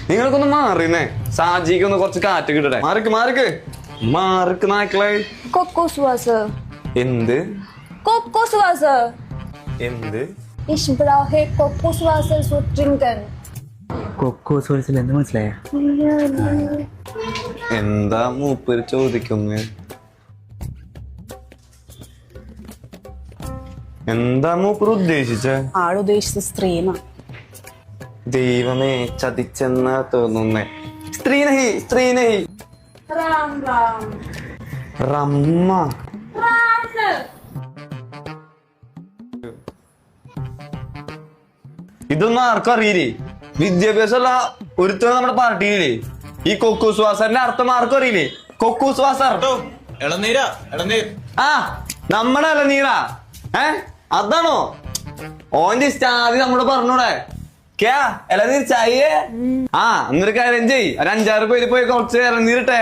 നിങ്ങൾക്കൊന്ന് മാറിന്നേ, സാജിക്കൊന്ന് കുറച്ച് കാറ്റ് കിട്ടട്ടെ. മാറിക്ക് നായ്ക്കളെ. Kokoswasser. എന്ത് Kokoswasser. എന്ത്? Ich brauche Kokoswasser zu trinken. കൊക്കോ സോഴ്സിൽ എന്ത് മനസ്സിലായ? എന്താ മൂപ്പര് ചോദിക്കുന്നത്? എന്താ മൂപ്പര് ഉദ്ദേശിച്ച? ആളുദ്ദേശിച്ച സ്ത്രീന. ദൈവമേ, ചതിച്ചെന്നാ തോന്നുന്നേ. സ്ത്രീ നഹി. റമ്മ. ഇതൊന്നും ആർക്കും അറിയില്ലേ? വിദ്യാഭ്യാസമുള്ള ഒരുത്തം നമ്മുടെ പാർട്ടിയില്ലേ? ഈ കൊക്കൂസ് വാസറിന്റെ അർത്ഥം ആർക്കും അറിയില്ലേ? കൊക്കൂസ് വാസർ ഇളനീര. ആ നമ്മുടെ ഇളനീരാ. അതാണോ ഓന്റെ സ്റ്റാദി നമ്മളോട് പറഞ്ഞൂടെ? ക്യാ ഇളനീർ ചായേ? ആ, എന്നൊരു കാര്യം ചെയ്യ്, ഒരു 5-6 പേര് പോയി കുറച്ച് ഇളനീരിട്ടെ.